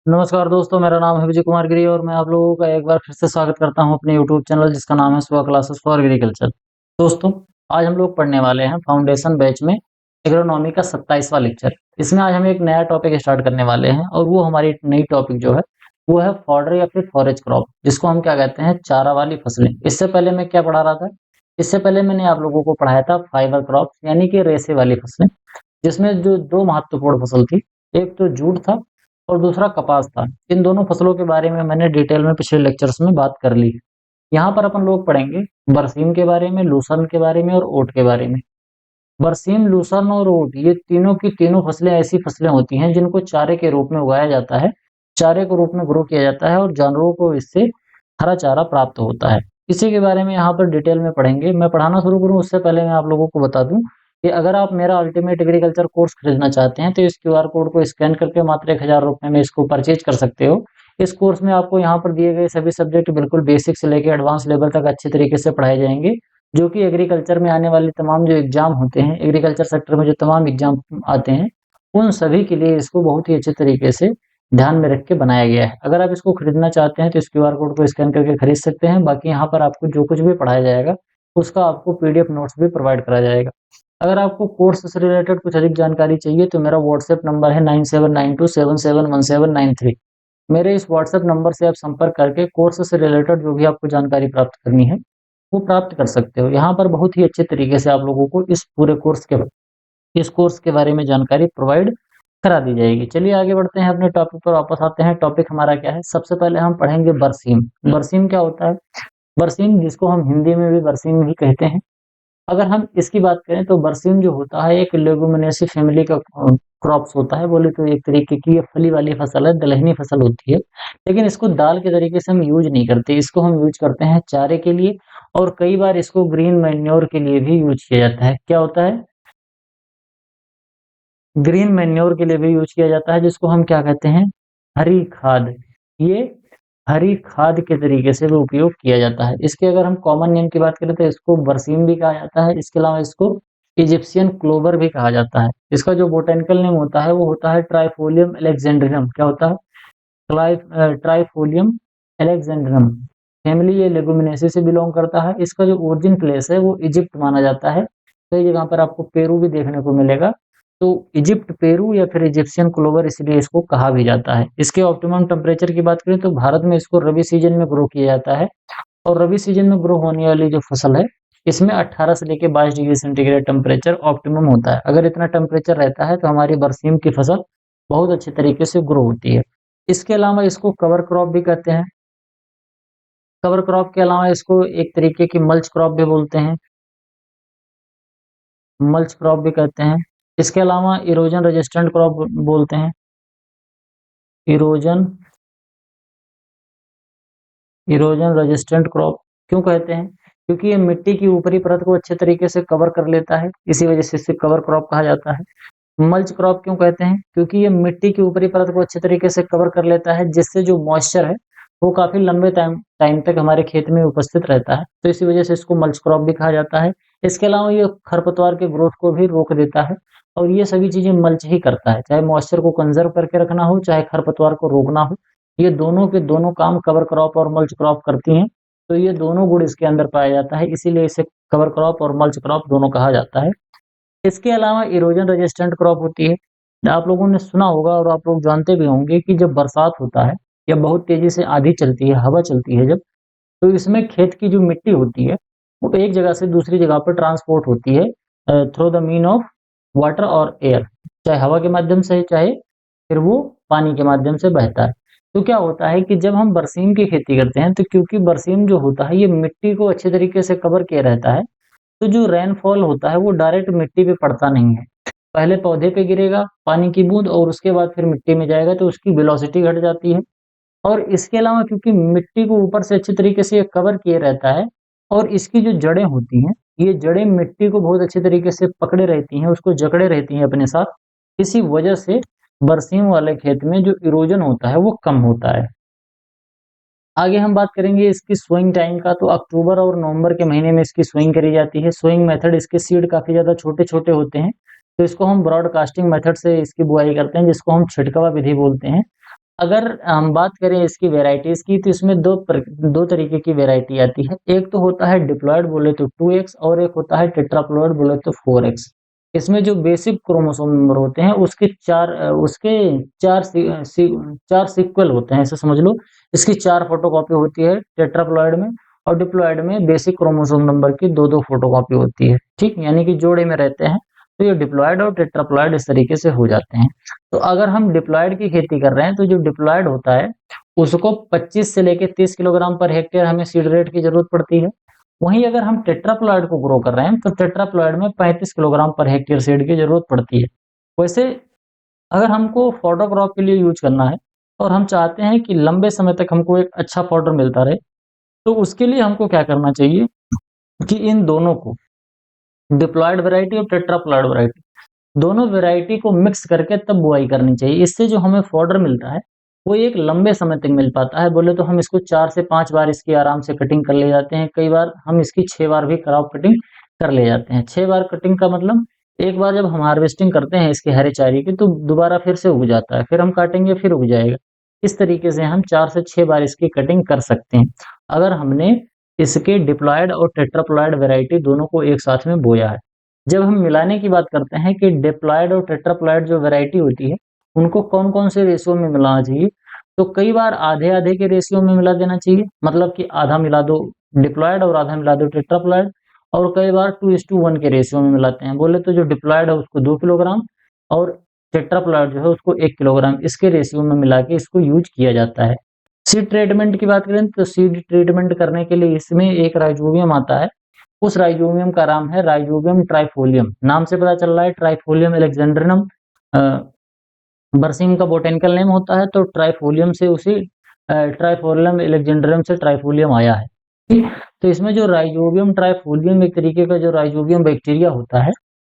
नमस्कार दोस्तों, मेरा नाम है विजय कुमार गिरी और मैं आप लोगों का एक बार फिर से स्वागत करता हूं अपने यूट्यूब चैनल जिसका नाम है सुहा क्लासेस फॉर एग्रीकल्चर। दोस्तों, आज हम लोग पढ़ने वाले हैं फाउंडेशन बैच में एग्रोनॉमी का 27वां लेक्चर। इसमें आज हम एक नया टॉपिक स्टार्ट करने वाले हैं और वो हमारी नई टॉपिक जो है वो है फॉडर या फिर फॉरेज क्रॉप, जिसको हम क्या कहते हैं, चारा वाली फसलें। इससे पहले मैं क्या पढ़ा रहा था? इससे पहले मैंने आप लोगों को पढ़ाया था फाइबर क्रॉप यानी कि रेशे वाली फसलें, जिसमें जो दो महत्वपूर्ण फसल थी, एक तो जूट था और दूसरा कपास था। इन दोनों फसलों के बारे में मैंने डिटेल में पिछले लेक्चर्स में बात कर ली है। यहाँ पर अपन लोग पढ़ेंगे बरसीम के बारे में, लूसर्न के बारे में और ओट के बारे में। बरसीम, लूसर्न और ओट ये तीनों की तीनों फसलें ऐसी फसलें होती हैं जिनको चारे के रूप में उगाया जाता है, चारे के रूप में ग्रो किया जाता है और जानवरों को इससे हरा चारा प्राप्त होता है। इसी के बारे में यहाँ पर डिटेल में पढ़ेंगे। मैं पढ़ाना शुरू करूँ उससे पहले मैं आप लोगों को बता दूं कि अगर आप मेरा अल्टीमेट एग्रीकल्चर कोर्स खरीदना चाहते हैं तो इस क्यूआर कोड को स्कैन करके मात्र 1000 रुपये में इसको परचेज कर सकते हो। इस कोर्स में आपको यहाँ पर दिए गए सभी सब्जेक्ट बिल्कुल बेसिक से लेकर एडवांस लेवल तक अच्छे तरीके से पढ़ाए जाएंगे, जो कि एग्रीकल्चर में आने वाले तमाम जो एग्जाम होते हैं, एग्रीकल्चर सेक्टर में जो तमाम एग्जाम आते हैं, उन सभी के लिए इसको बहुत ही अच्छे तरीके से ध्यान में रख के बनाया गया है। अगर आप इसको खरीदना चाहते हैं तो इस क्यूआर कोड को स्कैन करके खरीद सकते हैं। बाकी यहाँ पर आपको जो कुछ भी पढ़ाया जाएगा उसका आपको पीडीएफ नोट्स भी प्रोवाइड कराया जाएगा। अगर आपको कोर्स से रिलेटेड कुछ अधिक जानकारी चाहिए तो मेरा व्हाट्सएप नंबर है 9792771793। मेरे इस व्हाट्सएप नंबर से आप संपर्क करके कोर्स से रिलेटेड जो भी आपको जानकारी प्राप्त करनी है वो प्राप्त कर सकते हो। यहाँ पर बहुत ही अच्छे तरीके से आप लोगों को इस कोर्स के बारे में जानकारी प्रोवाइड करा दी जाएगी। चलिए आगे बढ़ते हैं, अपने टॉपिक पर वापस आते हैं। टॉपिक हमारा क्या है? सबसे पहले हम पढ़ेंगे बरसीम। बरसीम क्या होता है? बरसीम, जिसको हम हिंदी में भी बरसीम ही कहते हैं। अगर हम इसकी बात करें तो बरसीम जो होता है एक लेगुमिनेसी फैमिली का क्रॉप्स होता है। बोले तो एक तरीके की ये फली वाली फसल है, दलहनी फसल होती है। लेकिन इसको दाल के तरीके से हम यूज नहीं करते, इसको हम यूज करते हैं चारे के लिए और कई बार इसको ग्रीन मैन्योर के लिए भी यूज किया जाता है। क्या होता है? ग्रीन मैन्योर के लिए भी यूज किया जाता है, जिसको हम क्या कहते हैं, हरी खाद। ये हरी खाद के तरीके से भी उपयोग किया जाता है। इसके अगर हम कॉमन नेम की बात करें तो इसको बरसीम भी कहा जाता है। इसके अलावा इसको इजिप्शियन क्लोवर भी कहा जाता है। इसका जो बोटेनिकल नेम होता है वो होता है ट्राइफोलियम एलेक्जेंड्रियम। क्या होता है? ट्राइफोलियम एलेक्जेंड्रियम फैमिली, ये लेगुमिनेसी से बिलोंग करता है। इसका जो ओरिजिन प्लेस है वो इजिप्ट माना जाता है। कई जगह पर आपको पेरू भी देखने को मिलेगा। तो इजिप्ट, पेरू या फिर इजिप्शियन क्लोवर इसलिए इसको कहा भी जाता है। इसके ऑप्टिमम टेम्परेचर की बात करें तो भारत में इसको रबी सीजन में ग्रो किया जाता है और रबी सीजन में ग्रो होने वाली जो फसल है इसमें 18 से लेकर 22 डिग्री सेंटीग्रेड टेम्परेचर ऑप्टिमम होता है। अगर इतना टेम्परेचर रहता है तो हमारी बरसीम की फसल बहुत अच्छे तरीके से ग्रो होती है। इसके अलावा इसको कवर क्रॉप भी कहते हैं। कवर क्रॉप के अलावा इसको एक तरीके की मल्च क्रॉप भी बोलते हैं, मल्च क्रॉप भी कहते हैं। इसके अलावा इरोजन रेजिस्टेंट क्रॉप बोलते हैं। इरोजन इरोजन रेजिस्टेंट क्रॉप क्यों कहते हैं? क्योंकि ये मिट्टी की ऊपरी परत को अच्छे तरीके से कवर कर लेता है, इसी वजह से इसे कवर क्रॉप कहा जाता है। मल्च क्रॉप क्यों कहते हैं? क्योंकि ये मिट्टी की ऊपरी परत को अच्छे तरीके से कवर कर लेता है, जिससे जो मॉइस्चर है वो काफी लंबे टाइम टाइम तक हमारे खेत में उपस्थित रहता है। तो इसी वजह से इसको मल्च क्रॉप भी कहा जाता है। इसके अलावा ये खरपतवार के ग्रोथ को भी रोक देता है और ये सभी चीजें मल्च ही करता है, चाहे मॉइस्चर को कंजर्व करके रखना हो चाहे खरपतवार को रोकना हो। ये दोनों के दोनों काम कवर क्रॉप और मल्च क्रॉप करती हैं। तो ये दोनों गुण इसके अंदर पाया जाता है, इसीलिए इसे कवर क्रॉप और मल्च क्रॉप दोनों कहा जाता है। इसके अलावा इरोजन रेजिस्टेंट क्रॉप होती है। आप लोगों ने सुना होगा और आप लोग जानते भी होंगे कि जब बरसात होता है या बहुत तेजी से आंधी चलती है, हवा चलती है जब, तो इसमें खेत की जो मिट्टी होती है वो एक जगह से दूसरी जगह पर ट्रांसपोर्ट होती है through the mean of water और एयर, चाहे हवा के माध्यम से चाहे फिर वो पानी के माध्यम से बहता है। तो क्या होता है कि जब हम बरसीम की खेती करते हैं तो क्योंकि बरसीम जो होता है ये मिट्टी को अच्छे तरीके से कवर किया रहता है, तो जो रेनफॉल होता है वो डायरेक्ट मिट्टी पे पड़ता नहीं है। पहले पौधे पे गिरेगा पानी की बूंद और उसके बाद फिर मिट्टी में जाएगा, तो उसकी वेलोसिटी घट जाती है। और इसके अलावा क्योंकि मिट्टी को ऊपर से अच्छे तरीके से ये कवर किए रहता है और इसकी जो जड़ें होती हैं, ये जड़ें मिट्टी को बहुत अच्छे तरीके से पकड़े रहती हैं, उसको जकड़े रहती हैं अपने साथ। इसी वजह से बरसीम वाले खेत में जो इरोजन होता है वो कम होता है। आगे हम बात करेंगे इसकी सोइंग टाइम का। तो अक्टूबर और नवंबर के महीने में इसकी सोइंग करी जाती है। सोइंग मेथड, इसके सीड काफी ज्यादा छोटे छोटे होते हैं, तो इसको हम ब्रॉडकास्टिंग मेथड से इसकी बुआई करते हैं, जिसको हम छिटकवा विधि बोलते हैं। अगर हम बात करें इसकी वेराइटीज की, तो इसमें दो तरीके की वेराइटी आती है। एक तो होता है डिप्लॉयड बोले तो 2x, और एक होता है टेट्राप्लॉयड बोले तो 4x। इसमें जो बेसिक क्रोमोसोम नंबर होते हैं उसके चार सीक्वल होते हैं, ऐसे समझ लो। इसकी 4 फोटोकॉपी होती है टेट्राप्लॉयड में, और डिप्लॉयड में बेसिक क्रोमोसोम नंबर की 2-2 फोटोकॉपी होती है, ठीक, यानी कि जोड़े में रहते हैं। तो ये डिप्लॉयड और टेट्राप्लॉयड इस तरीके से हो जाते हैं। तो अगर हम डिप्लॉयड की खेती कर रहे हैं, तो जो डिप्लॉयड होता है उसको 25 से लेके 30 किलोग्राम पर हेक्टेयर हमें सीड रेट की जरूरत पड़ती है। वहीं अगर हम टेट्राप्लॉयड को ग्रो कर रहे हैं, तो टेट्राप्लॉयड में 35 किलोग्राम पर हेक्टेयर सीड की जरूरत पड़ती है। वैसे अगर हमको फॉडर क्रॉप के लिए यूज करना है और हम चाहते हैं कि लंबे समय तक हमको एक अच्छा फॉडर मिलता रहे, तो उसके लिए हमको क्या करना चाहिए कि इन दोनों को, डिप्लॉयड वैरायटी और टेट्राप्लॉयड वैरायटी, दोनों वैरायटी को मिक्स करके तब बुआई करनी चाहिए। इससे जो हमें फॉडर मिलता है वो एक लंबे समय तक मिल पाता है। बोले तो हम इसको 4 से 5 बार इसकी आराम से कटिंग कर ले जाते हैं। कई बार हम इसकी 6 बार भी क्रॉप कटिंग कर ले जाते हैं। 6 बार कटिंग का मतलब, एक बार जब हम हार्वेस्टिंग करते हैं इसके हरे चारे की, तो दोबारा फिर से उग जाता है, फिर हम काटेंगे फिर उग जाएगा। इस तरीके से हम 4 से 6 बार इसकी कटिंग कर सकते हैं, अगर हमने इसके डिप्लॉयड और टेट्राप्लॉयड वैरायटी दोनों को एक साथ में बोया है। जब हम मिलाने की बात करते हैं कि डिप्लॉयड और टेट्राप्लॉयड जो वैरायटी होती है उनको कौन कौन से रेशियो में मिलाना चाहिए, तो कई बार आधे आधे के रेशियो में मिला देना चाहिए, मतलब कि आधा मिला दो डिप्लॉयड और आधा मिला दो टेट्राप्लॉयड। और कई बार 2:1 के रेशियो में मिलाते हैं। बोले तो जो डिप्लॉयड है उसको 2 किलोग्राम और टेट्राप्लॉयड जो है उसको 1 किलोग्राम, इसके रेशियो में मिला के इसको यूज किया जाता है। सीड ट्रीटमेंट की बात करें तो सीड ट्रीटमेंट करने के लिए इसमें एक राइजोबियम आता है। उस राइजोबियम का नाम है राइजोबियम ट्राइफोलियम। नाम से पता चल रहा है ट्राइफोलियम एलेक्जेंड्रिनम बरसीम का बोटेनिकल नेम होता है, तो ट्राइफोलियम से उसी ट्राइफोलियम एलेक्जेंड्रिनम से ट्राइफोलियम आया है। ठीक, तो इसमें जो राइजोबियम ट्राइफोलियम एक तरीके का जो राइजोबियम बैक्टीरिया होता है,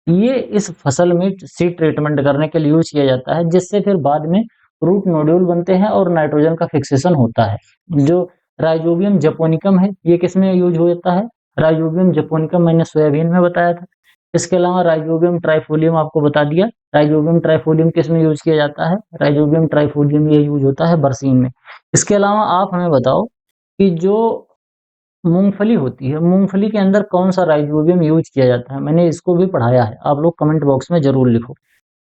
ये इस फसल में सीड ट्रीटमेंट करने के लिए यूज किया जाता है, जिससे फिर बाद में रूट नोड्यूल बनते हैं और नाइट्रोजन का फिक्सेशन होता है। जो राइजोबियम जपोनिकम है, ये किसमें यूज होता है? राइजोबियम जपोनिकम मैंने सोयाबीन में बताया था। इसके अलावा राइजोबियम ट्राइफोलियम आपको बता दिया। राइजोबियम ट्राइफोलियम किस में यूज किया जाता है? राइजोबियम ट्राइफोलियम ये यूज होता है बरसीम में। इसके अलावा आप हमें बताओ कि जो मूंगफली होती है, मूंगफली के अंदर कौन सा राइजोबियम यूज किया जाता है? मैंने इसको भी पढ़ाया है, आप लोग कमेंट बॉक्स में जरूर लिखो।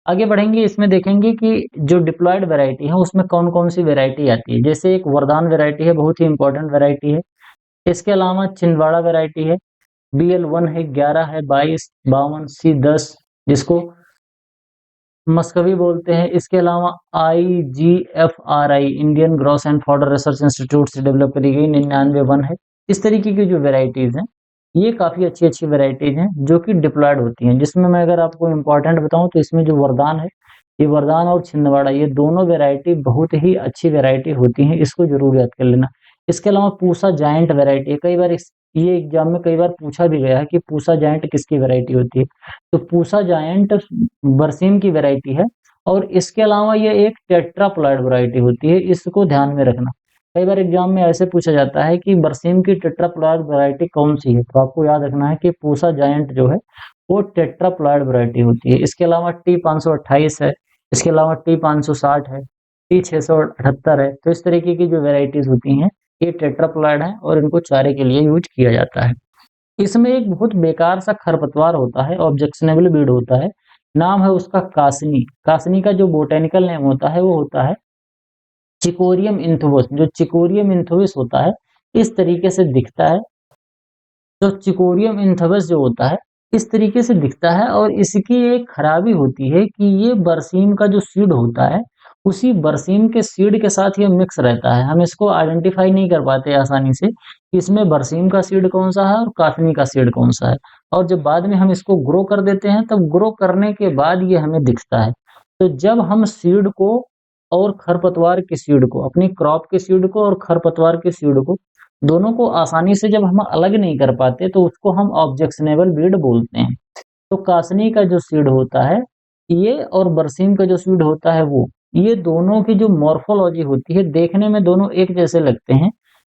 आगे बढ़ेंगे, इसमें देखेंगे कि जो डिप्लॉयड वैरायटी है उसमें कौन कौन सी वैरायटी आती है। जैसे एक वरदान वैरायटी है, बहुत ही इंपॉर्टेंट वैरायटी है। इसके अलावा छिंदवाड़ा वैरायटी है, BL1 है, 11 है, 22, 52, C10, जिसको मस्कवी बोलते हैं। इसके अलावा IGFRI, Indian gross and fodder research institute से डेवलप करी गई 99-1 है। इस तरीके की जो वेराइटीज हैं, ये काफी अच्छी अच्छी वेराइटीज हैं जो कि डिप्लॉयड होती हैं। जिसमें मैं अगर आपको इम्पोर्टेंट बताऊं तो इसमें जो वरदान है, ये वरदान और छिंदवाड़ा, ये दोनों वेराइटी बहुत ही अच्छी वेराइटी होती हैं, इसको जरूर याद कर लेना। इसके अलावा पूसा जायंट वेराइटी है, कई बार ये एग्जाम में कई बार पूछा भी गया है कि पूसा जायंट किसकी वेराइटी होती है। तो पूसा जायंट बरसीम की वेराइटी है, और इसके अलावा ये एक टेट्राप्लॉयड वैरायटी होती है, इसको ध्यान में रखना। कई बार एग्जाम में ऐसे पूछा जाता है कि बरसीम की टेट्राप्लॉयड वैरायटी कौन सी है, तो आपको याद रखना है कि पूसा जायंट जो है वो टेट्राप्लॉयड वैरायटी होती है। इसके अलावा T528 है, इसके अलावा T560 है, T678 है। तो इस तरीके की जो वेराइटीज होती हैं ये टेट्राप्लॉयड है और इनको चारे के लिए यूज किया जाता है। इसमें एक बहुत बेकार सा खरपतवार होता है, ऑब्जेक्शनेबल वीड होता है, नाम है उसका कासनी। कासनी का जो बोटेनिकल नेम होता है वो होता है चिकोरियम इंथोवस। जो चिकोरियम इंथोवस होता है इस तरीके से दिखता है। तो चिकोरियम इंथोवस जो होता है इस तरीके से दिखता है, और इसकी एक खराबी होती है कि ये बरसीम का जो सीड होता है उसी बरसीम के सीड के साथ ये मिक्स रहता है। हम इसको आइडेंटिफाई नहीं कर पाते आसानी से कि इसमें बरसीम का सीड कौन सा है और कासनी का सीड कौन सा है। और जब बाद में हम इसको ग्रो कर देते हैं, तब ग्रो करने के बाद ये हमें दिखता है। तो जब हम सीड को और खरपतवार के सीड को, अपनी क्रॉप के सीड को और खरपतवार के सीड को, दोनों को आसानी से जब हम अलग नहीं कर पाते, तो उसको हम ऑब्जेक्शनेबल वीड बोलते हैं। तो कासनी का जो सीड होता है ये, और बरसीम का जो सीड होता है वो, ये दोनों की जो मॉर्फोलॉजी होती है, देखने में दोनों एक जैसे लगते हैं।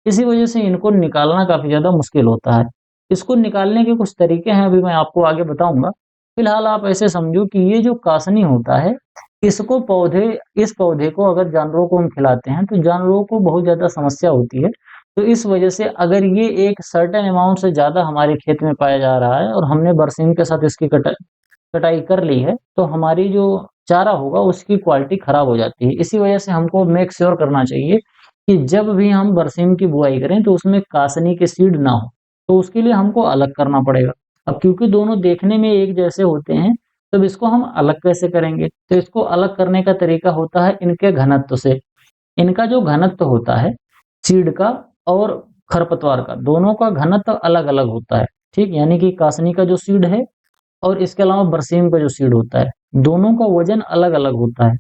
इसी वजह से इनको निकालना काफी ज्यादा मुश्किल होता है। इसको निकालने के कुछ तरीके हैं, अभी मैं आपको आगे बताऊंगा। फिलहाल आप ऐसे समझो कि ये जो कासनी होता है इस पौधे को अगर जानवरों को हम खिलाते हैं तो जानवरों को बहुत ज़्यादा समस्या होती है। तो इस वजह से अगर ये एक सर्टेन अमाउंट से ज़्यादा हमारे खेत में पाया जा रहा है और हमने बरसीम के साथ इसकी कटाई कर ली है, तो हमारी जो चारा होगा उसकी क्वालिटी खराब हो जाती है। इसी वजह से हमको मेक श्योर करना चाहिए कि जब भी हम बरसीम की बुआई करें तो उसमें कासनी के सीड ना हो, तो उसके लिए हमको अलग करना पड़ेगा। अब क्योंकि दोनों देखने में एक जैसे होते हैं, तब इसको हम अलग कैसे करेंगे? तो इसको अलग करने का तरीका होता है इनके घनत्व से। इनका जो घनत्व होता है सीड का और खरपतवार का, दोनों का घनत्व अलग-अलग होता है, ठीक? यानी कि कासनी का जो सीड है और इसके अलावा बरसीम का जो सीड होता है, दोनों का वजन अलग-अलग होता है।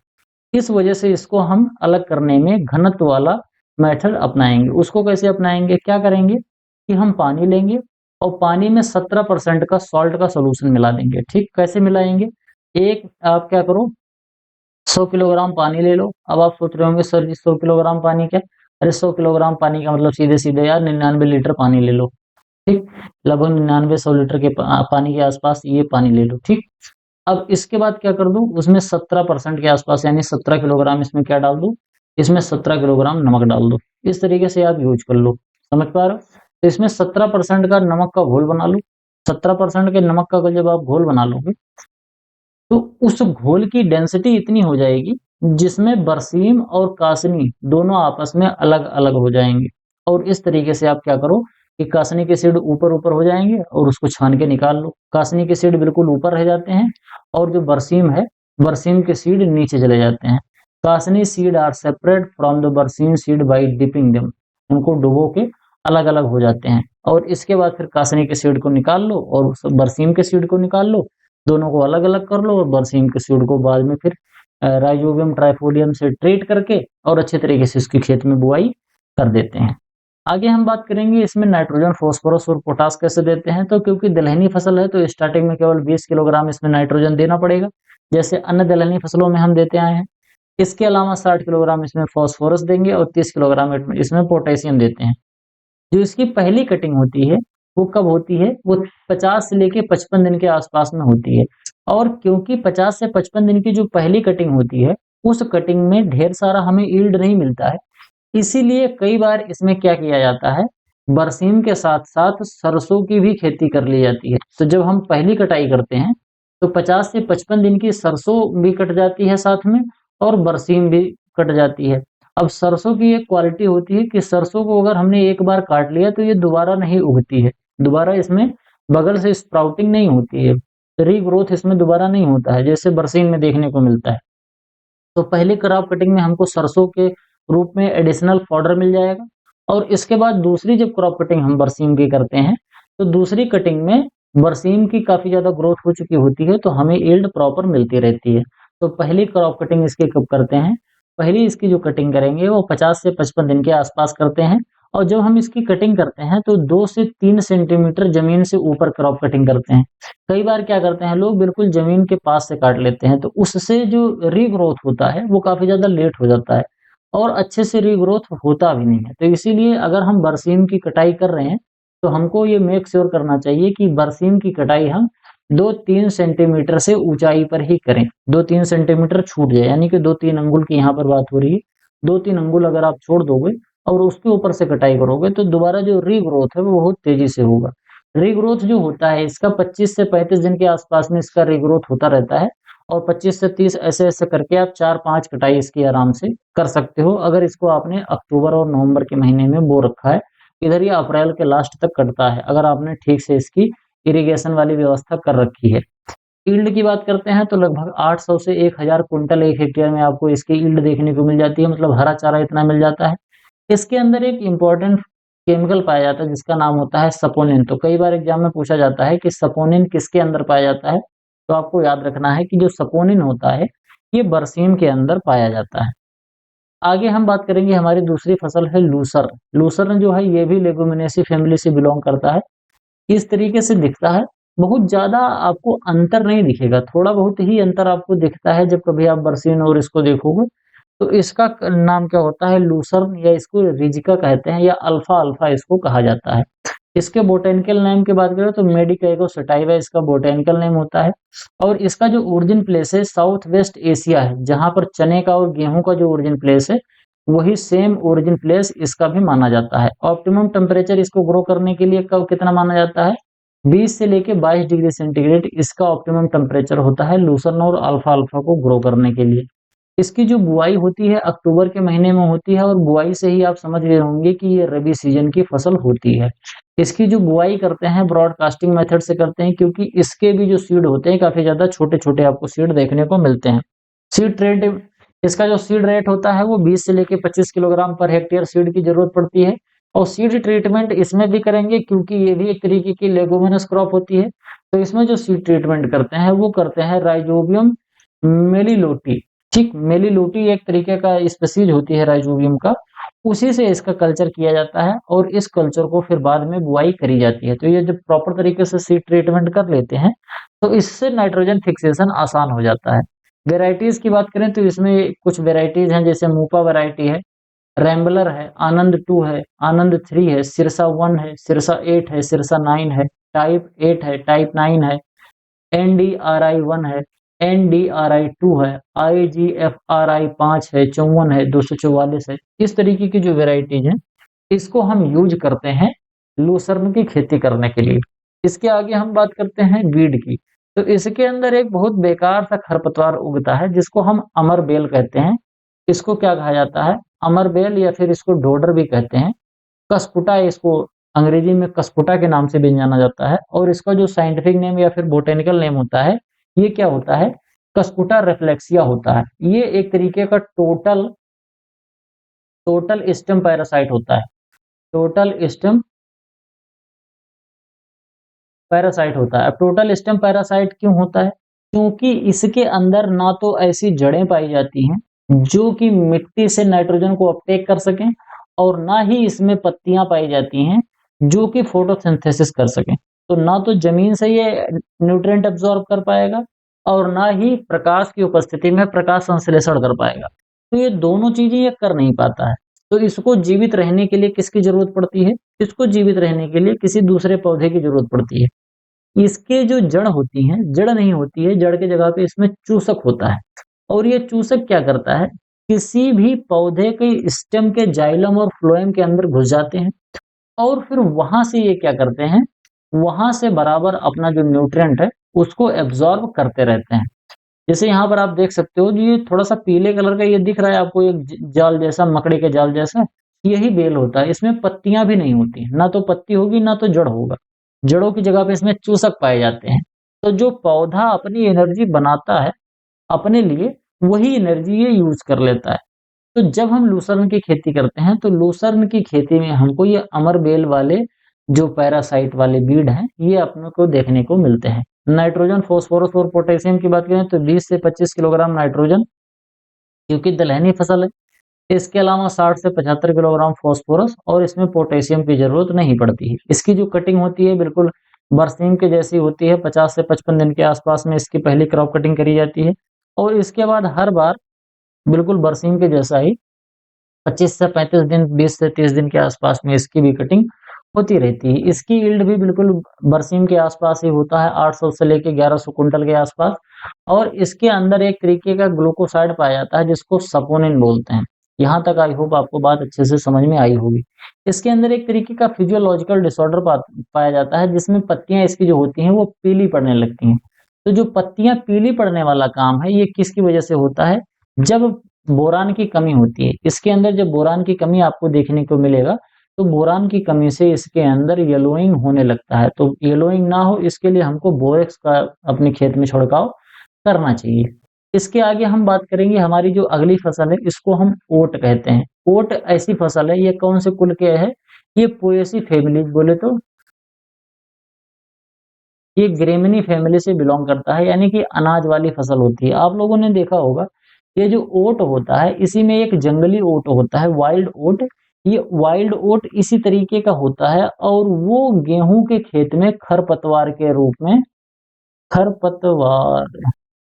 इस वजह से इसको हम अलग करने में घनत्व वाला मेथड अपनाएँगे। उसको कैसे अपनाएँगे? क्या करेंगे कि हम पानी लेंगे और पानी में 17% का सॉल्ट का सॉल्यूशन मिला देंगे, ठीक? कैसे मिलाएँगे? एक आप क्या करो 100 किलोग्राम पानी ले लो। अब आप सोच रहे होंगे सर जी 100 किलोग्राम पानी क्या? अरे 100 किलोग्राम पानी का मतलब सीधे-सीधे यार 99 लीटर पानी ले लो, ठीक? लगभग 99-100 लीटर के पानी के आसपास ये पानी ले लो, ठीक? अब इसके बाद क्या कर दूँ, उसमें 17% के आसपास यानी 17 किलोग्राम इसमें क्या डाल दूँ, इसमें 17 किलोग्राम नमक डाल दो। इस तरीके से आप यूज़ कर लो, समझ पा रहे हो? तो इसमें 17% का नमक का घोल बना लो। 17% के नमक का जब आप घोल बना लोगे, तो उस घोल की डेंसिटी इतनी हो जाएगी, जिसमें बरसीम और कासनी दोनों आपस में अलग-अलग हो जाएँगे। और इस तरीके से आप क्या करो कि कासनी के सीड ऊपर-ऊपर हो जाएँगे और उसको छान के निकाल लो। कासनी के सीड बिल्कुल ऊपर रह जाते हैं और जो बरसीम है, बरसीम के सीड नीचे चले जाते हैं। Kasni seed are separate from the berseem seed by dipping them. उनको डुबो के अलग-अलग हो जाते हैं और इसके बाद फिर कासनी के सीड को निकाल लो और उस बरसीम के सीड को निकाल लो। दोनों को अलग-अलग कर लो और बरसीम के सीड को बाद में फिर राइज़ोबियम ट्राइफोलियम से ट्रीट करके और अच्छे तरीके से इसकी खेत में बुआई कर देते हैं। आगे हम बात करेंगे इसमें नाइट्रोजन, फ़ॉस्फ़ोरस और पोटाश कैसे देते हैं, तो क्योंकि दलहनी फसल है तो स्टार्टिंग में केवल 20 किलोग्राम इसमें नाइट्रोजन देना पड़ेगा, जैसे अन्य दलहनी फसलों में हम देते आए हैं। इसके अलावा 60 किलोग्राम इसमें फ़ॉस्फ़ोरस देंगे और 30 किलोग्राम इसमें पोटेशियम देते हैं। जो इसकी पहली कटिंग होती है, वो कब होती है? वो 50 से लेके 55 दिन के आसपास में होती है और क्योंकि 50 से 55 दिन की जो पहली कटिंग होती है, उस कटिंग में ढेर सारा हमें यील्ड नहीं मिलता है। इसीलिए कई बार इसमें क्या किया जाता है, बरसीम के साथ-साथ सरसों की भी खेती कर ली जाती है। तो जब हम पहली कटाई करते हैं, तो 50 से 55 दिन की सरसों भी कट जाती है साथ में और बरसीम भी कट जाती है। अब सरसों की एक क्वालिटी होती है कि सरसों को अगर हमने एक बार काट लिया तो ये दोबारा नहीं उगती है। दोबारा इसमें बगल से स्प्राउटिंग नहीं होती है। रीग्रोथ इसमें दोबारा नहीं होता है, जैसे बरसीम में देखने को मिलता है। तो पहली क्रॉप कटिंग में हमको सरसों के रूप में एडिशनल फॉडर मिल जाएगा और इसके बाद दूसरी जब क्रॉप कटिंग हम बरसीम की करते हैं, तो दूसरी कटिंग में बरसीम की काफ़ी ज़्यादा ग्रोथ हो चुकी होती है, तो हमें यील्ड प्रॉपर मिलती रहती है। तो पहली क्रॉप कटिंग इसकी कब करते हैं? पहली इसकी जो कटिंग करेंगे वो 50 से 55 दिन के आसपास करते हैं और जब हम इसकी कटिंग करते हैं तो 2 से 3 सेंटीमीटर ज़मीन से ऊपर क्रॉप कटिंग करते हैं। कई बार क्या करते हैं लोग बिल्कुल ज़मीन के पास से काट लेते हैं, तो उससे जो रीग्रोथ होता है वो काफ़ी ज़्यादा लेट हो जाता है और अच्छे से रीग्रोथ होता भी नहीं है। तो इसीलिए अगर हम बरसीम की कटाई कर रहे हैं, तो हमको ये मेक श्योर करना चाहिए कि बरसीम की कटाई हम 2-3 सेंटीमीटर से ऊँचाई पर ही करें। 2-3 सेंटीमीटर छूट जाए, यानी कि 2-3 अंगुल की यहाँ पर बात हो रही है। 2-3 अंगुल अगर आप छोड़ दोगे और उसके ऊपर से कटाई करोगे, तो दोबारा जो रीग्रोथ है वो बहुत तेज़ी से होगा। रीग्रोथ जो होता है इसका 25 से 35 दिन के आसपास में इसका रीग्रोथ होता रहता है और 25 से 30 ऐसे-ऐसे करके आप 4-5 कटाई इसकी आराम से कर सकते हो, अगर इसको आपने अक्टूबर और नवंबर के महीने में बो रखा है। इधर ये अप्रैल के लास्ट तक कटता है, अगर आपने ठीक से इसकी इरिगेशन वाली व्यवस्था कर रखी है। यील्ड की बात करते हैं तो लगभग 800 से 1000 कुंटल 1 हेक्टेयर में आपको इसकी यील्ड देखने को मिल जाती है, मतलब हरा चारा इतना मिल जाता है। इसके अंदर एक इम्पोर्टेंट केमिकल पाया जाता है जिसका नाम होता है सपोनिन। तो कई बार एग्जाम में पूछा जाता है कि सपोनिन किसके अंदर पाया जाता है? तो आपको याद रखना है कि जो सपोनिन होता है, ये बरसीम के अंदर पाया जाता है। आगे हम बात करेंगे हमारी दूसरी फसल है लूसर। लूसर्न जो है ये भी लेगुमिनेसी फैमिली से बिलॉन्ग करता है। इस तरीके से दिखता है, बहुत ज़्यादा आपको अंतर नहीं दिखेगा, थोड़ा बहुत ही अंतर आपको दिखता है जब कभी आप बरसीन और इसको देखोगे। तो इसका नाम क्या होता है लूसर्न या इसको रिजिका कहते हैं या अल्फा अल्फा इसको कहा जाता है। इसके बोटेनिकल नेम की बात करें तो मेडिकेगो सटाइवा इसका बोटेनिकल नेम होता है। और इसका जो ओरिजिन प्लेस है साउथ वेस्ट एशिया है, जहां पर चने का और गेहूं का जो ओरिजिन प्लेस है वही सेम ओरिजिन प्लेस इसका भी माना जाता है। ऑप्टिमम टेम्परेचर इसको ग्रो करने के लिए कब कितना माना जाता है? 20 से लेके 22 डिग्री सेंटीग्रेड इसका ऑप्टिमम टेम्परेचर होता है लूसर्न और अल्फा अल्फा को ग्रो करने के लिए। इसकी जो बुआई होती है अक्टूबर के महीने में होती है, और बुआई से ही आप समझ गए होंगे कि ये रबी सीजन की फसल होती है। इसकी जो बुआई करते हैं ब्रॉडकास्टिंग मेथड से करते हैं, क्योंकि इसके भी जो सीड होते हैं काफी ज्यादा छोटे छोटे आपको सीड देखने को मिलते हैं। सीड रेट इसका जो सीड रेट होता है वो 20 से लेके 25 किलोग्राम पर हेक्टेयर सीड की जरूरत पड़ती है। और सीड ट्रीटमेंट इसमें भी करेंगे क्योंकि ये भी एक तरीके की लेगुमिनस क्रॉप होती है। तो इसमें जो सीड ट्रीटमेंट करते हैं वो करते हैं राइजोबियम मेलिलोटी। ठीक, मेलिलोटी एक तरीके का स्पीशीज होती है राइजोबियम का, उसी से इसका कल्चर किया जाता है और इस कल्चर को फिर बाद में बुआई करी जाती है। तो ये जब प्रॉपर तरीके से सीड ट्रीटमेंट कर लेते हैं तो इससे नाइट्रोजन फिक्सेशन आसान हो जाता है। वेराइटीज की बात करें तो इसमें कुछ वेराइटीज हैं, जैसे मूपा वैरायटी है, रैम्बलर है, आनंद 2 है, आनंद 3 है, सिरसा 1 है, सिरसा 8 है, सिरसा 9 है, टाइप 8 है, टाइप 9 है, एनडीआरआई 1 है, एनडीआरआई 2 है, आईजीएफआरआई 5 है, 54 है, 244 है। इस तरीके की जो वेराइटीज हैं इसको हम यूज करते हैं लूसर्न की खेती करने के लिए। इसके आगे हम बात करते हैं वीड की। तो इसके अंदर एक बहुत बेकार सा खरपतवार उगता है जिसको हम अमर बेल कहते हैं। इसको क्या कहा जाता है? अमर बेल, या फिर इसको डोडर भी कहते हैं। कस्पुटा इसको अंग्रेजी में कस्पुटा के नाम से भी जाना जाता है, और इसका जो साइंटिफिक नेम या फिर बोटेनिकल नेम होता है ये क्या होता है? कस्पुटा रेफ्लेक्सिया होता है। ये एक तरीके का टोटल टोटल स्टेम पैरासाइट होता है। टोटल स्टेम पैरासाइट होता है। अब टोटल स्टेम पैरासाइट क्यों होता है? क्योंकि इसके अंदर ना तो ऐसी जड़ें पाई जाती हैं जो कि मिट्टी से नाइट्रोजन को अपटेक कर सकें, और ना ही इसमें पत्तियां पाई जाती हैं जो कि फोटोसिंथेसिस कर सकें। तो ना तो जमीन से ये न्यूट्रिएंट एब्जॉर्ब कर पाएगा, और ना ही प्रकाश की उपस्थिति में प्रकाश संश्लेषण कर पाएगा। तो ये दोनों चीजें ये कर नहीं पाता है। तो इसको जीवित रहने के लिए किसकी जरूरत पड़ती है? इसको जीवित रहने के लिए किसी दूसरे पौधे की जरूरत पड़ती है। इसके जो जड़ होती हैं, जड़ नहीं होती है, जड़ की जगह पे इसमें चूसक होता है। और ये चूसक क्या करता है? किसी भी पौधे के स्टेम के जाइलम और फ्लोएम के अंदर घुस जाते हैं, और फिर वहां से ये क्या करते हैं? वहां से बराबर अपना जो न्यूट्रिएंट है उसको एब्जॉर्ब करते रहते हैं। जैसे यहाँ पर आप देख सकते हो, ये थोड़ा सा पीले कलर का ये दिख रहा है आपको, एक जाल जैसा, मकड़ी के जाल जैसा, यही बेल होता है। इसमें पत्तियां भी नहीं होती, ना तो पत्ती होगी ना तो जड़ होगा। जड़ों की जगह पे इसमें चूसक पाए जाते हैं। तो जो पौधा अपनी एनर्जी बनाता है अपने लिए, वही एनर्जी ये यूज कर लेता है। तो जब हम लूसर्न की खेती करते हैं तो लूसर्न की खेती में हमको ये अमर बेल वाले जो पैरासाइट वाले बीड हैं ये अपने को देखने को मिलते हैं। नाइट्रोजन, फास्फोरस और पोटेशियम की बात करें तो 20 से 25 किलोग्राम नाइट्रोजन, क्योंकि दलहनी फसल है। इसके अलावा 60 से 75 किलोग्राम फास्फोरस, और इसमें पोटेशियम की जरूरत नहीं पड़ती है। इसकी जो कटिंग होती है बिल्कुल बरसीम के जैसी होती है। 50 से 55 दिन के आसपास में इसकी पहली क्रॉप कटिंग करी जाती है, और इसके बाद हर बार बिल्कुल बरसीम के जैसा ही 25 से 35 दिन, 20 से 30 दिन के आसपास में इसकी भी कटिंग होती रहती है। इसकी यील्ड भी बिल्कुल बरसीम के आसपास ही होता है, 800 से लेके 1100 कुंटल के आसपास। और इसके अंदर एक तरीके का ग्लूकोसाइड पाया जाता है जिसको सपोनिन बोलते हैं। यहाँ तक आई होप आपको बात अच्छे से समझ में आई होगी। इसके अंदर एक तरीके का फिजियोलॉजिकल डिसऑर्डर पाया जाता है जिसमें पत्तियां इसकी जो होती हैं वो पीली पड़ने लगती हैं। तो जो पत्तियां पीली पड़ने वाला काम है ये किसकी वजह से होता है? जब बोरान की कमी होती है इसके अंदर, जब बोरान की कमी आपको देखने को मिलेगा तो बोरान की कमी से इसके अंदर येलोइंग होने लगता है। तो येलोइंग ना हो इसके लिए हमको बोरेक्स का अपने खेत में छिड़काव करना चाहिए। इसके आगे हम बात करेंगे, हमारी जो अगली फसल है इसको हम ओट कहते हैं। ओट ऐसी फसल है, ये कौन से कुल के है? ये पोएसी फैमिली बोले तो ये ग्रेमिनी फैमिली से बिलोंग करता है, यानी कि अनाज वाली फसल होती है। आप लोगों ने देखा होगा ये जो ओट होता है इसी में एक जंगली ओट होता है, वाइल्ड ओट। ये वाइल्ड ओट इसी तरीके का होता है, और वो गेहूं के खेत में खरपतवार के रूप में, खरपतवार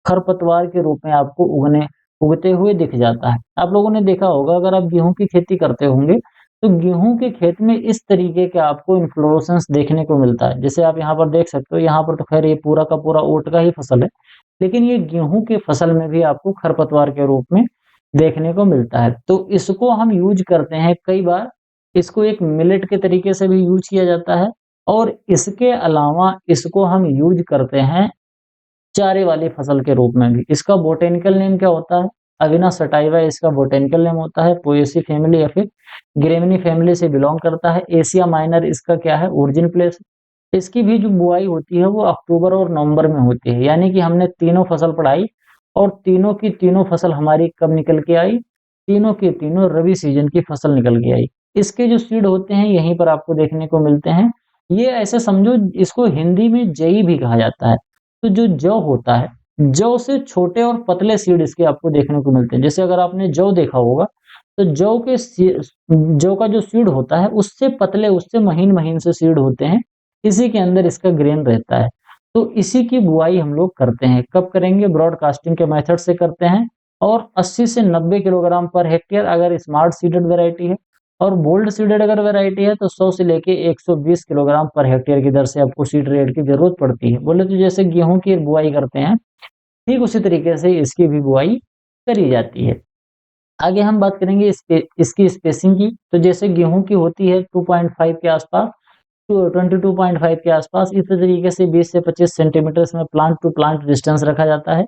खरपतवार के रूप में आपको उगते हुए दिख जाता है। आप लोगों ने देखा होगा, अगर आप गेहूं की खेती करते होंगे तो गेहूं के खेत में इस तरीके के आपको इन्फ्लोरेसेंस देखने को मिलता है। जैसे आप यहाँ पर देख सकते हो, यहाँ पर तो खैर ये पूरा का पूरा ओट का ही फसल है, लेकिन ये गेहूं की फसल में भी आपको खरपतवार के रूप में देखने को मिलता है। तो इसको हम यूज करते हैं कई बार, इसको एक मिलेट के तरीके से भी यूज किया जाता है, और इसके अलावा इसको हम यूज करते हैं चारे वाली फसल के रूप में भी। इसका बोटेनिकल नेम क्या होता है? अविना सटाइवा इसका बोटेनिकल नेम होता है। पोएसी फैमिली या फिर ग्रेमिनी फैमिली से बिलोंग करता है। एशिया माइनर इसका क्या है? Origin place. इसकी भी जो बुआई होती है वो अक्टूबर और नवंबर में होती है। यानी कि हमने तीनों फसल पढ़ाई और तीनों की तीनों फसल हमारी कब निकल के आई? तीनों के तीनों रबी सीजन की फसल निकल के आई। इसके जो सीड होते हैं यहीं पर आपको देखने को मिलते हैं। ये ऐसे समझो, इसको हिंदी में जई भी कहा जाता है। तो जो जौ होता है, जौ से छोटे और पतले सीड इसके आपको देखने को मिलते हैं। जैसे अगर आपने जौ देखा होगा, तो जौ का जो सीड होता है उससे पतले, उससे महीन महीन से सीड होते हैं। इसी के अंदर इसका ग्रेन रहता है। तो इसी की बुआई हम लोग करते हैं। कब करेंगे? ब्रॉडकास्टिंग के मेथड से करते हैं। और 80 से 90 किलोग्राम पर हेक्टेयर अगर स्मार्ट सीडेड वेराइटी है, और बोल्ड सीडेड अगर वेराइटी है तो 100 से लेके 120 किलोग्राम पर हेक्टेयर की दर से आपको सीड रेट की जरूरत पड़ती है। बोले तो जैसे गेहूं की बुआई करते हैं, ठीक उसी तरीके से इसकी भी बुआई करी जाती है। आगे हम बात करेंगे इसकी स्पेसिंग की। तो जैसे गेहूं की होती है 2.5 के आसपास, तो 22.5 के आसपास, इस तरीके से 20 से 25 सेंटीमीटर इसमें प्लांट टू प्लांट डिस्टेंस रखा जाता है।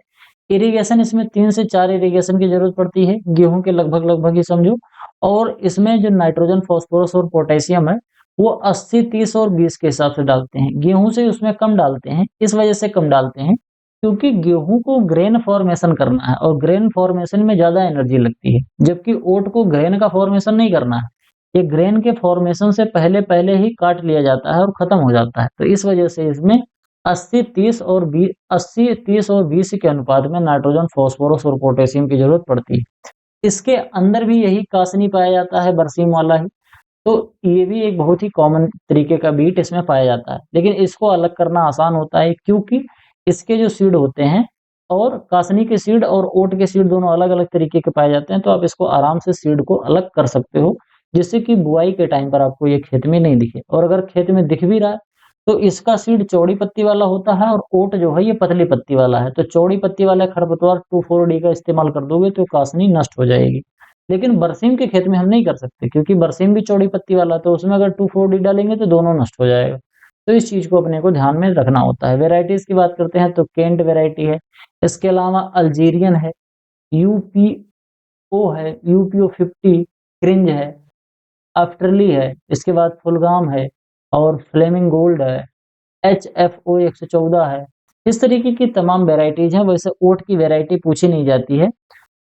इरिगेशन इसमें 3 से 4 इरिगेशन की जरूरत पड़ती है, गेहूं के लगभग लगभग ही समझो। और इसमें जो नाइट्रोजन, फास्फोरस और पोटेशियम है वो 80, 30 और 20 के हिसाब से डालते हैं। गेहूं से उसमें कम डालते हैं। इस वजह से कम डालते हैं क्योंकि गेहूं को ग्रेन फॉर्मेशन करना है, और ग्रेन फॉर्मेशन में ज्यादा एनर्जी लगती है, जबकि ओट को ग्रेन का फॉर्मेशन नहीं करना है। ये ग्रेन के फॉर्मेशन से पहले पहले ही काट लिया जाता है और खत्म हो जाता है। तो इस वजह से इसमें 80, 30 और 20, 80, 30 और 20 के अनुपात में नाइट्रोजन, फास्फोरस और पोटेशियम की जरूरत पड़ती है। इसके अंदर भी यही कासनी पाया जाता है, बरसीम वाला ही। तो ये भी एक बहुत ही कॉमन तरीके का बीट इसमें पाया जाता है, लेकिन इसको अलग करना आसान होता है क्योंकि इसके जो सीड होते हैं, और कासनी के सीड और ओट के सीड दोनों अलग अलग तरीके के पाए जाते हैं। तो आप इसको आराम से सीड को अलग कर सकते हो, जिससे कि बुआई के टाइम पर आपको ये खेत में नहीं दिखे। और अगर खेत में दिख भी रहा है तो इसका सीड चौड़ी पत्ती वाला होता है, और ओट जो है ये पतली पत्ती वाला है। तो चौड़ी पत्ती वाला खरपतवार 2,4-D का इस्तेमाल कर दोगे तो कासनी नष्ट हो जाएगी। लेकिन बरसीम के खेत में हम नहीं कर सकते, क्योंकि बरसीम भी चौड़ी पत्ती वाला, तो उसमें अगर 2,4-D डालेंगे तो दोनों नष्ट हो जाएगा। तो इस चीज को अपने को ध्यान में रखना होता है। वेराइटीज की बात करते हैं तो केंट वेराइटी है, इसके अलावा अल्जीरियन है, यूपीओ है, यूपीओ 50, क्रिंज है, आफ्टरली है, इसके बाद फुलगाम है, और फ्लेमिंग गोल्ड है, HFO 114 है। इस तरीके की तमाम वेराइटीज हैं। वैसे ओट की वेराइटी पूछी नहीं जाती है।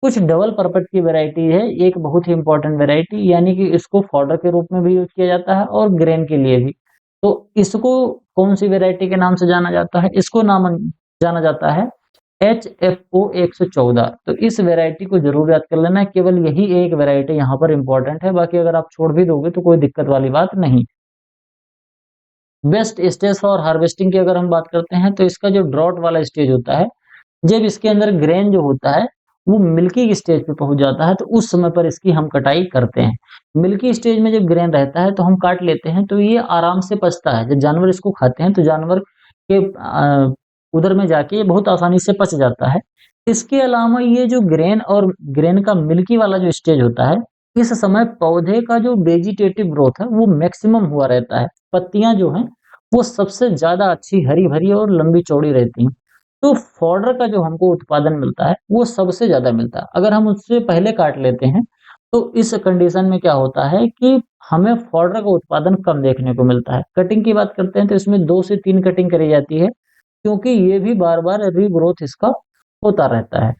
कुछ डबल पर्पट की वेराइटी है, एक बहुत ही इंपॉर्टेंट वेराइटी, यानी कि इसको फॉडर के रूप में भी यूज किया जाता है और ग्रेन के लिए भी। तो इसको कौन सी वेराइटी के नाम से जाना जाता है? इसको नाम जाना जाता है HFO 114। तो इस वेराइटी को जरूर याद कर लेना है। केवल यही एक वेराइटी यहाँ पर इंपॉर्टेंट है, बाकी अगर आप छोड़ भी दोगे तो कोई दिक्कत वाली बात नहीं। बेस्ट स्टेज फॉर हार्वेस्टिंग की अगर हम बात करते हैं तो इसका जो ड्रॉट वाला स्टेज होता है, जब इसके अंदर ग्रेन जो होता है वो मिल्की स्टेज पे पहुंच जाता है, तो उस समय पर इसकी हम कटाई करते हैं। मिल्की स्टेज में जब ग्रेन रहता है तो हम काट लेते हैं, तो ये आराम से पचता है। जब जानवर इसको खाते हैं तो जानवर के उधर में जाके ये बहुत आसानी से पच जाता है। इसके अलावा ये जो ग्रेन और ग्रेन का मिल्की वाला जो स्टेज होता है, इस समय पौधे का जो वेजिटेटिव ग्रोथ है वो मैक्सिमम हुआ रहता है। पत्तियां जो हैं वो सबसे ज्यादा अच्छी हरी भरी और लंबी चौड़ी रहती हैं। तो फॉडर का जो हमको उत्पादन मिलता है वो सबसे ज्यादा मिलता है। अगर हम उससे पहले काट लेते हैं तो इस कंडीशन में क्या होता है कि हमें फॉडर का उत्पादन कम देखने को मिलता है। कटिंग की बात करते हैं तो इसमें 2 से 3 कटिंग करी जाती है, क्योंकि ये भी बार बार रीग्रोथ इसका होता रहता है।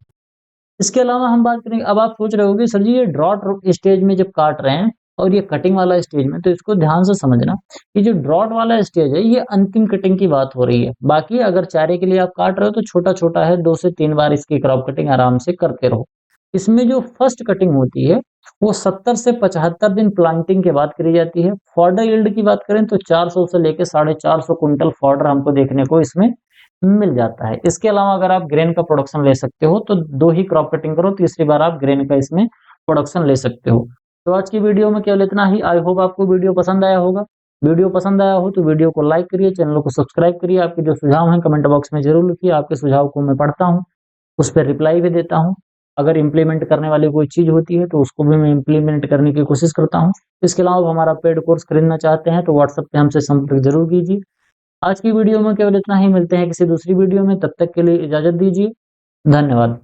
इसके अलावा हम बात करेंगे, अब आप सोच रहे होगे सर जी ये ड्रॉट स्टेज में जब काट रहे हैं और ये कटिंग वाला स्टेज में, तो इसको ध्यान से समझना। ये जो ड्रॉट वाला स्टेज है ये अंतिम कटिंग की बात हो रही है। बाकी अगर चारे के लिए आप काट रहे हो तो छोटा छोटा है, 2 से 3 बार इसकी क्रॉप कटिंग आराम से करते रहो। इसमें जो फर्स्ट कटिंग होती है वो 70 से 75 दिन प्लांटिंग के बाद करी जाती है। फॉडर यील्ड की बात करें तो 400 से लेकर 450 क्विंटल फॉडर हमको देखने को इसमें मिल जाता है। इसके अलावा अगर आप ग्रेन का प्रोडक्शन ले सकते हो तो 2 ही क्रॉप कटिंग करो, तीसरी बार आप ग्रेन का इसमें प्रोडक्शन ले सकते हो। तो आज की वीडियो में केवल इतना ही। आई होप आपको वीडियो पसंद आया होगा। वीडियो पसंद आया हो तो वीडियो को लाइक करिए, चैनल को सब्सक्राइब करिए। आपके जो सुझाव हैं कमेंट बॉक्स में ज़रूर लिखिए। आपके सुझाव को मैं पढ़ता हूँ, उस पे रिप्लाई भी देता हूँ। अगर इम्प्लीमेंट करने वाली कोई चीज़ होती है तो उसको भी मैं इम्प्लीमेंट करने की कोशिश करता हूँ। इसके अलावा हमारा पेड कोर्स खरीदना चाहते हैं तो व्हाट्सएप पे हमसे संपर्क ज़रूर कीजिए। आज की वीडियो में केवल इतना ही। मिलते हैं किसी दूसरी वीडियो में, तब तक के लिए इजाज़त दीजिए। धन्यवाद।